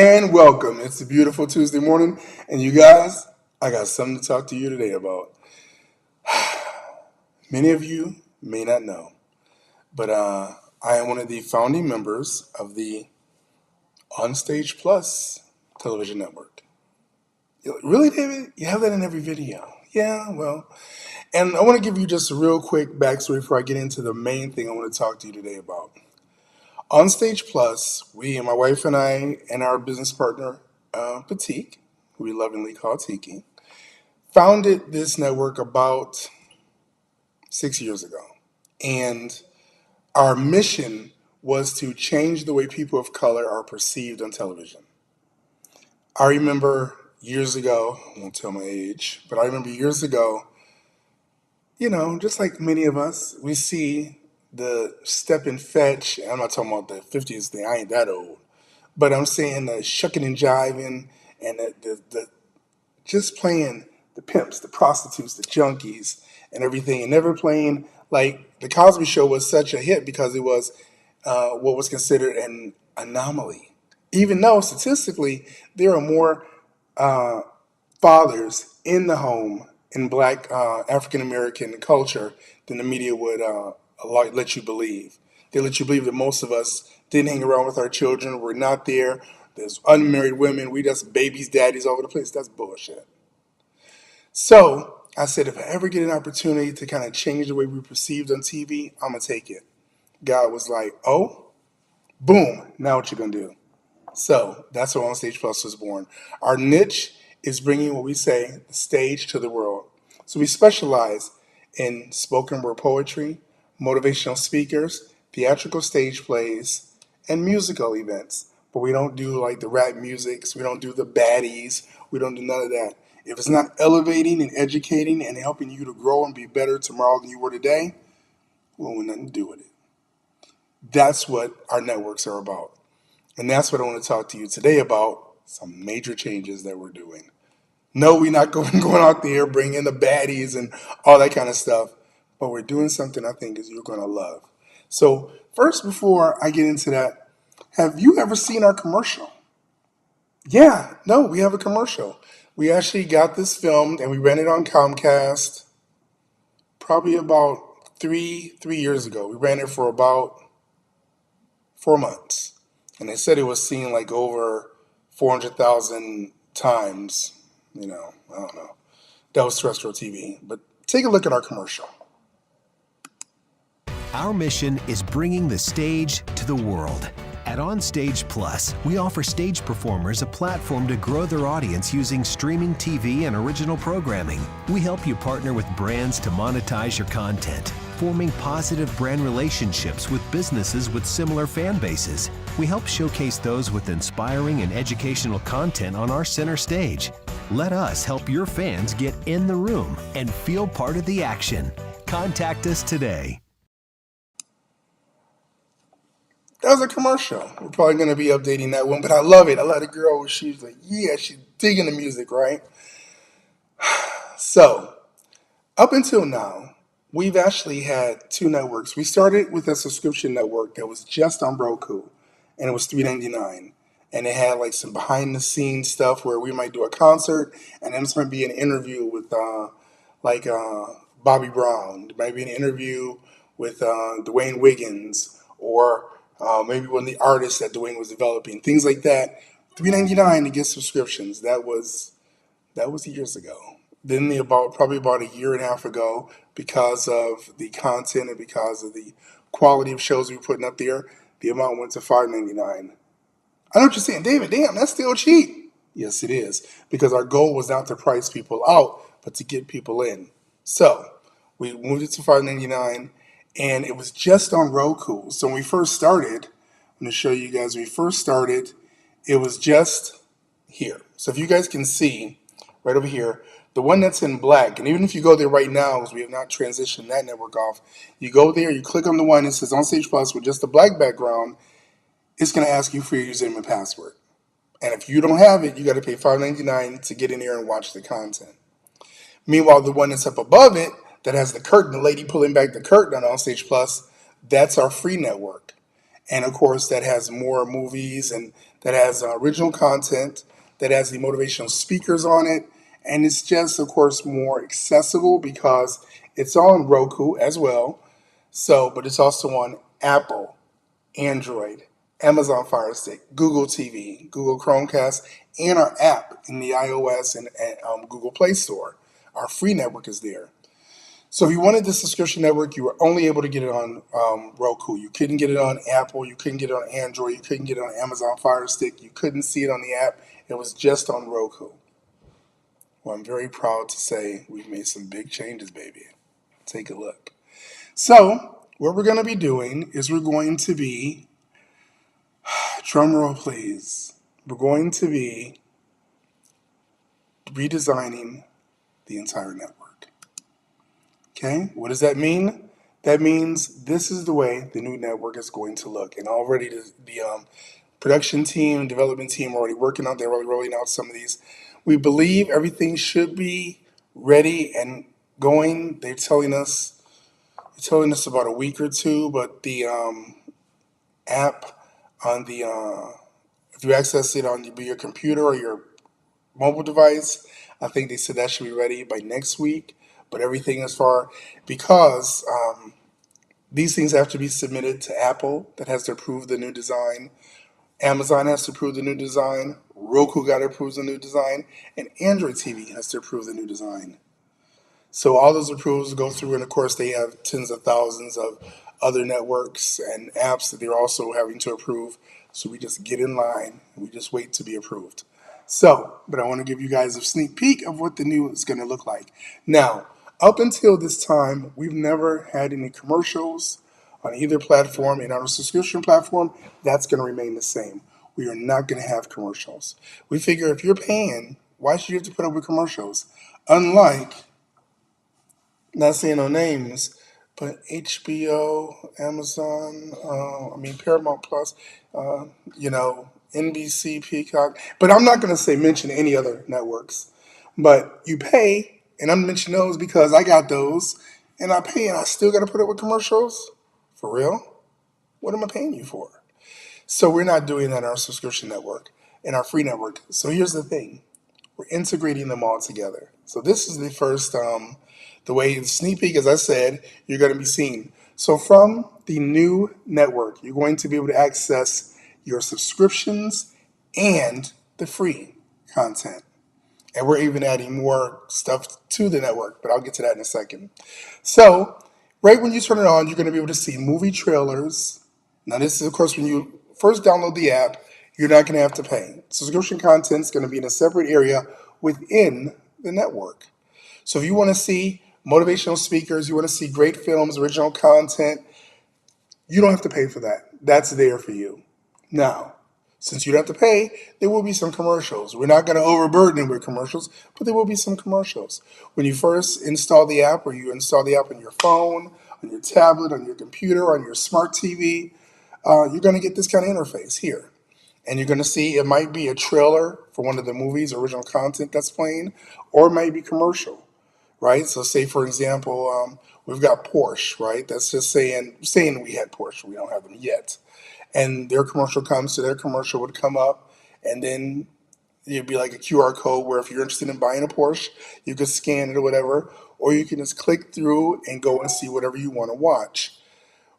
and welcome. It's a beautiful Tuesday morning, and you guys, I got something to talk to you today about. Many of you may not know, but I am one of the founding members of the OnStagePLUS television network. Really, David? You have that in every video. Yeah, well, and I want to give you just a real quick backstory before I get into the main thing I want to talk to you today about. On Stage Plus, we, my wife and I, and our business partner, Patik, who we lovingly call Tiki, founded this network about 6 years ago. And our mission was to change the way people of color are perceived on television. I remember years ago, I won't tell my age, but I remember years ago, just like many of us, we see the step and fetch. I'm not talking about the 50s thing, I ain't that old. But I'm saying the shucking and jiving and the just playing the pimps, the prostitutes, the junkies, and everything, and never playing like the Cosby Show was such a hit because it was what was considered an anomaly. Even though statistically there are more fathers in the home in black African American culture than the media would let you believe. They let you believe that most of us didn't hang around with our children. We're not there. There's unmarried women. We just babies, daddies all over the place. That's bullshit. So I said, if I ever get an opportunity to kind of change the way we're perceived on TV, I'm going to take it. God was like, oh, boom, now what you going to do? So that's why On Stage Plus was born. Our niche is bringing what we say, the stage to the world. So we specialize in spoken word poetry, motivational speakers, theatrical stage plays, and musical events. But we don't do like the rap musics, we don't do the baddies, we don't do none of that. If it's not elevating and educating and helping you to grow and be better tomorrow than you were today, we don't want nothing to do with it. That's what our networks are about. And that's what I want to talk to you today about, some major changes that we're doing. No, we're not going out there bringing the baddies and all that kind of stuff, but we're doing something I think is you're going to love. So first, before I get into that, have you ever seen our commercial? Yeah, no, we have a commercial. We actually got this filmed and we ran it on Comcast probably about three years ago. We ran it for about 4 months. And they said it was seen like over 400,000 times. I don't know. That was terrestrial TV. But take a look at our commercial. Our mission is bringing the stage to the world. At OnStagePLUS, we offer stage performers a platform to grow their audience using streaming TV and original programming. We help you partner with brands to monetize your content, forming positive brand relationships with businesses with similar fan bases. We help showcase those with inspiring and educational content on our center stage. Let us help your fans get in the room and feel part of the action. Contact us today. That was a commercial. We're probably going to be updating that one, but I love it. I love the girl. She's like, yeah, she's digging the music, right? So, up until now, we've actually had two networks. We started with a subscription network that was just on Roku, and it was $3.99. And it had like some behind the scenes stuff where we might do a concert, and then this might be an interview with Bobby Brown. There might be an interview with Dwayne Wiggins, or maybe one of the artists that Dwayne was developing, things like that. $3.99 to get subscriptions. That was years ago. Then probably about a year and a half ago, because of the content and because of the quality of shows we were putting up there, the amount went to $5.99. I know what you're saying, David. Damn, that's still cheap. Yes, it is, because our goal was not to price people out, but to get people in. So we moved it to $5.99. And it was just on Roku. So when we first started, I'm going to show you guys, when we first started, it was just here. So if you guys can see, right over here, the one that's in black, and even if you go there right now, because we have not transitioned that network off, you go there, you click on the one that says On Stage Plus with just the black background, it's going to ask you for your username and password. And if you don't have it, you got to pay $5.99 to get in there and watch the content. Meanwhile, the one that's up above it, that has the curtain, the lady pulling back the curtain on Stage Plus, that's our free network. And of course, that has more movies and that has original content, that has the motivational speakers on it. And it's just, of course, more accessible because it's on Roku as well. So, but it's also on Apple, Android, Amazon Fire Stick, Google TV, Google Chromecast, and our app in the iOS and Google Play Store. Our free network is there. So if you wanted the subscription network, you were only able to get it on Roku. You couldn't get it on Apple. You couldn't get it on Android. You couldn't get it on Amazon Fire Stick. You couldn't see it on the app. It was just on Roku. Well, I'm very proud to say we've made some big changes, baby. Take a look. So what we're going to be doing is we're going to be, drum roll please, we're going to be redesigning the entire network. Okay, what does that mean? That means this is the way the new network is going to look. And already the production team, development team are already working out, they're already rolling out some of these. We believe everything should be ready and going. They're telling us about a week or two, but the app on the, if you access it on your computer or your mobile device, I think they said that should be ready by next week. But everything as far, because these things have to be submitted to Apple that has to approve the new design. Amazon has to approve the new design. Roku got to approve the new design. And Android TV has to approve the new design. So all those approvals go through, and of course they have tens of thousands of other networks and apps that they're also having to approve. So we just get in line and we just wait to be approved. So, but I want to give you guys a sneak peek of what the new is going to look like. Now, up until this time, we've never had any commercials on either platform. And on our subscription platform, that's going to remain the same. We are not going to have commercials. We figure if you're paying, why should you have to put up with commercials? Unlike, not saying no names, but HBO, Amazon, Paramount Plus, NBC, Peacock. But I'm not going to mention any other networks. But you pay, and I'm mentioning those because I got those, and I pay, and I still got to put up with commercials? For real? What am I paying you for? So we're not doing that in our subscription network, in our free network. So here's the thing. We're integrating them all together. So this is the first, the way the sneak peek, as I said, you're going to be seeing. So from the new network, you're going to be able to access your subscriptions and the free content. And we're even adding more stuff to the network, but I'll get to that in a second. So right when you turn it on, you're going to be able to see movie trailers. Now this is, of course, when you first download the app, you're not going to have to pay. Subscription content is going to be in a separate area within the network. So if you want to see motivational speakers, you want to see great films, original content, you don't have to pay for that. That's there for you. Now, since you don't have to pay, there will be some commercials. We're not going to overburden it with commercials, but there will be some commercials. When you first install the app, or you install the app on your phone, on your tablet, on your computer, on your smart TV, you're going to get this kind of interface here. And you're going to see it might be a trailer for one of the movies, original content that's playing, or it might be commercial, right? So say, for example, we've got Porsche, right? That's just saying we had Porsche. We don't have them yet. And their commercial comes, so their commercial would come up, and then it'd be like a QR code where if you're interested in buying a Porsche, you could scan it or whatever, or you can just click through and go and see whatever you want to watch.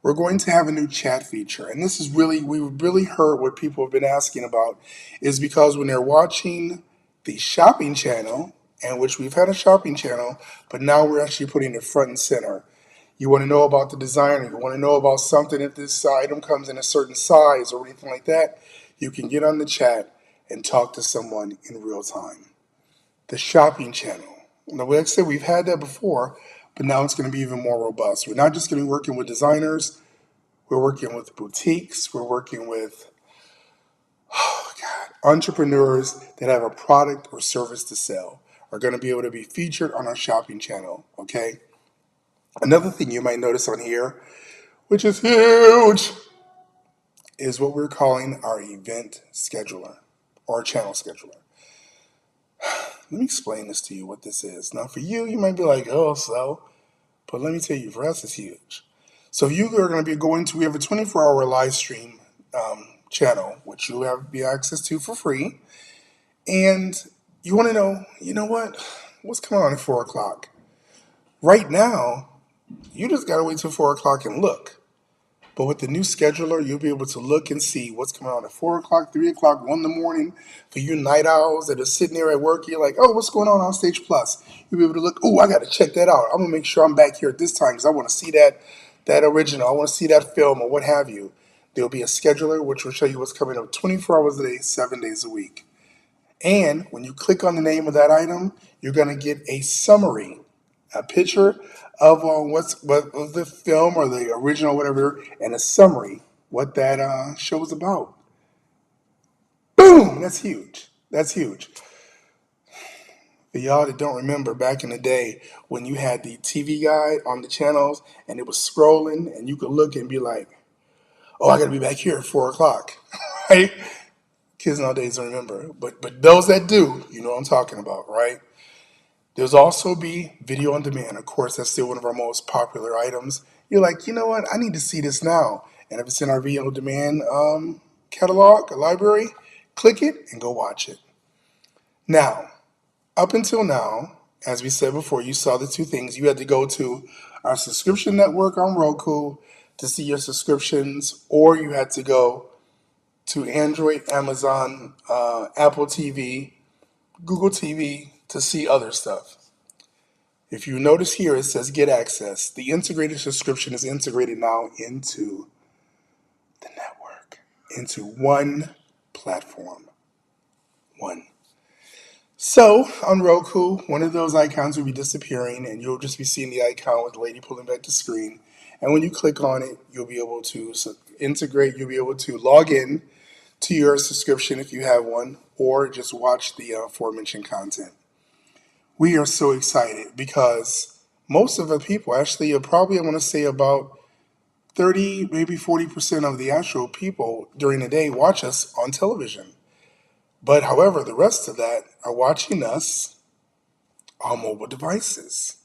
We're going to have a new chat feature, and this is really, we've really heard what people have been asking about, is because when they're watching the shopping channel, and which we've had a shopping channel, but now we're actually putting it front and center. You want to know about the designer, you want to know about something, if this item comes in a certain size or anything like that, you can get on the chat and talk to someone in real time. The shopping channel. Now, like I said, we've had that before, but now it's going to be even more robust. We're not just going to be working with designers, we're working with boutiques, we're working with, entrepreneurs that have a product or service to sell are going to be able to be featured on our shopping channel, okay? Another thing you might notice on here, which is huge, is what we're calling our event scheduler or channel scheduler. Let me explain this to you, what this is. Now, for you, you might be like, oh, so, but let me tell you, for us, it's huge. So you are going to be going to, we have a 24-hour live stream channel, which you'll have be access to for free. And you want to know, you know what? What's coming on at 4 o'clock? Right now, you just got to wait till 4 o'clock and look. But with the new scheduler, you'll be able to look and see what's coming on at 4 o'clock, 3 o'clock, 1 in the morning. For you night owls that are sitting there at work, you're like, oh, what's going on Stage Plus? You'll be able to look, oh, I got to check that out. I'm going to make sure I'm back here at this time because I want to see that original. I want to see that film or what have you. There'll be a scheduler which will show you what's coming up 24 hours a day, 7 days a week. And when you click on the name of that item, you're going to get a summary, a picture of what was the film or the original, whatever, and a summary what that show was about. Boom! That's huge. That's huge. For y'all that don't remember, back in the day when you had the TV guide on the channels and it was scrolling and you could look and be like, oh, I got to be back here at 4 o'clock, right? Kids nowadays don't remember, but those that do, you know what I'm talking about, right? There's also be video on demand. Of course, that's still one of our most popular items. You're like, you know what? I need to see this now. And if it's in our video on demand catalog or library, click it and go watch it. Now, up until now, as we said before, you saw the two things. You had to go to our subscription network on Roku to see your subscriptions, or you had to go to Android, Amazon, Apple TV, Google TV to see other stuff. If you notice here, it says get access. The integrated subscription is integrated now into the network, into one platform. One. So on Roku, one of those icons will be disappearing and you'll just be seeing the icon with the lady pulling back the screen. And when you click on it, you'll be able to integrate, you'll be able to log in to your subscription if you have one, or just watch the aforementioned content. We are so excited because most of the people, actually, probably I want to say about 30, maybe 40% of the actual people during the day watch us on television. But however, the rest of that are watching us on mobile devices.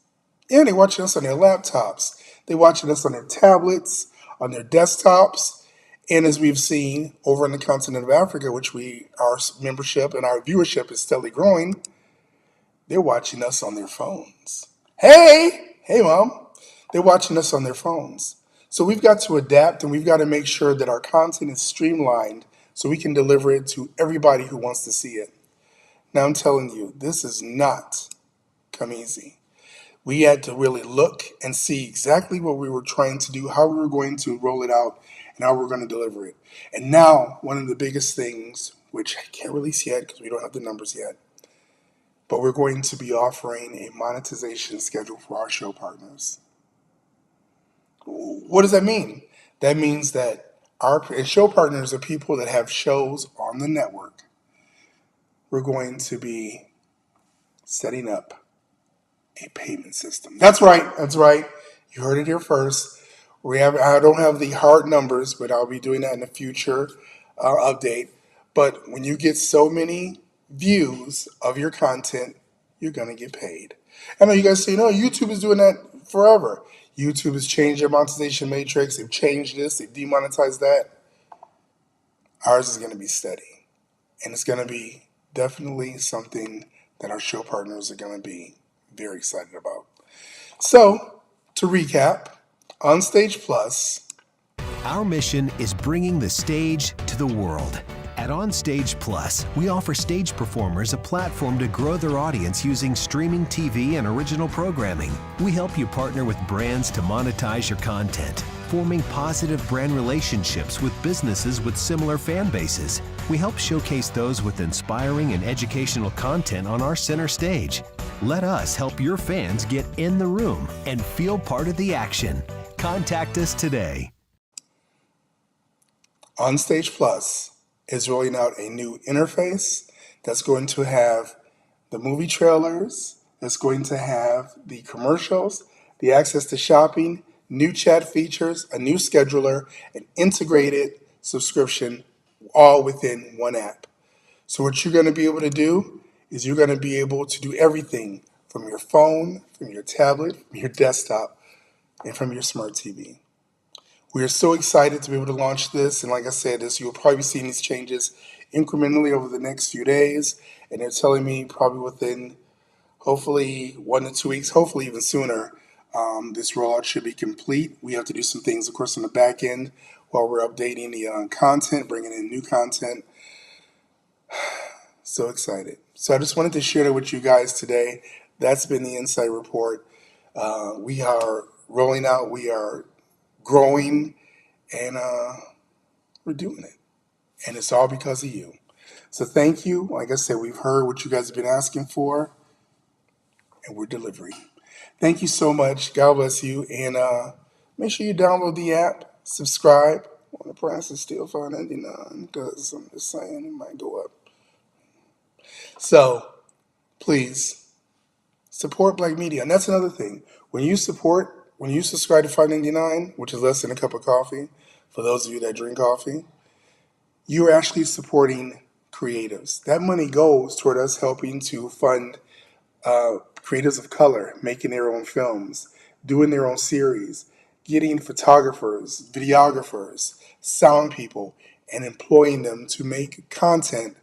And they're watching us on their laptops. They're watching us on their tablets, on their desktops. And as we've seen over in the continent of Africa, which our membership and our viewership is steadily growing, they're watching us on their phones. Hey, mom. They're watching us on their phones. So we've got to adapt and we've got to make sure that our content is streamlined so we can deliver it to everybody who wants to see it. Now I'm telling you, this is not come easy. We had to really look and see exactly what we were trying to do, how we were going to roll it out, and how we're going to deliver it. And now, one of the biggest things, which I can't release yet because we don't have the numbers yet, but we're going to be offering a monetization schedule for our show partners. What does that mean? That means that our show partners are people that have shows on the network. We're going to be setting up a payment system. That's right. You heard it here first. I don't have the hard numbers, but I'll be doing that in a future update. But when you get so many views of your content, you're going to get paid. I know you guys say, no, YouTube is doing that forever. YouTube has changed their monetization matrix. They've changed this. They've demonetized that. Ours is going to be steady. And it's going to be definitely something that our show partners are going to be very excited about. So, to recap, OnStagePLUS. Our mission is bringing the stage to the world. At OnStagePLUS, we offer stage performers a platform to grow their audience using streaming TV and original programming. We help you partner with brands to monetize your content, forming positive brand relationships with businesses with similar fan bases. We help showcase those with inspiring and educational content on our center stage. Let us help your fans get in the room and feel part of the action. Contact us today. OnStagePLUS is rolling out a new interface that's going to have the movie trailers, that's going to have the commercials, the access to shopping, new chat features, a new scheduler, an integrated subscription, all within one app. So what you're going to be able to do is you're going to be able to do everything from your phone, from your tablet, from your desktop, and from your smart TV. We are so excited to be able to launch this, and like I said, you'll probably be seeing these changes incrementally over the next few days, and they're telling me probably within hopefully 1 to 2 weeks, hopefully even sooner, this rollout should be complete. We have to do some things, of course, on the back end while we're updating the content, bringing in new content. So excited. So I just wanted to share that with you guys today. That's been the Insight Report. We are rolling out, we are growing, and we're doing it. And it's all because of you. So thank you. Like I said, we've heard what you guys have been asking for, and we're delivering. Thank you so much. God bless you. And make sure you download the app, subscribe. Well, the price is still $5.99 because I'm just saying it might go up. So please support Black media. And that's another thing. When you subscribe to $5.99, which is less than a cup of coffee, for those of you that drink coffee, you're actually supporting creatives. That money goes toward us helping to fund creatives of color making their own films, doing their own series, getting photographers, videographers, sound people, and employing them to make content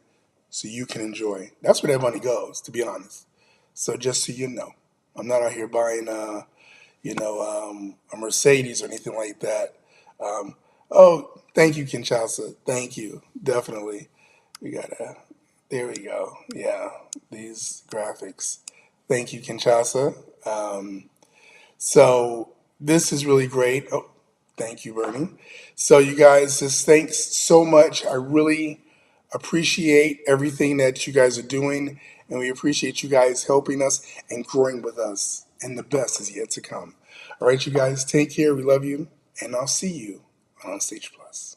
so you can enjoy. That's where that money goes, to be honest. So just so you know, I'm not out here buying, a Mercedes or anything like that. Oh, thank you, Kinshasa. Thank you. Definitely. There we go. Yeah, these graphics. Thank you, Kinshasa. So this is really great. Oh, thank you, Bernie. So you guys, just thanks so much. I really appreciate everything that you guys are doing, and we appreciate you guys helping us and growing with us. And the best is yet to come. All right, you guys, take care. We love you, and I'll see you on Stage Plus.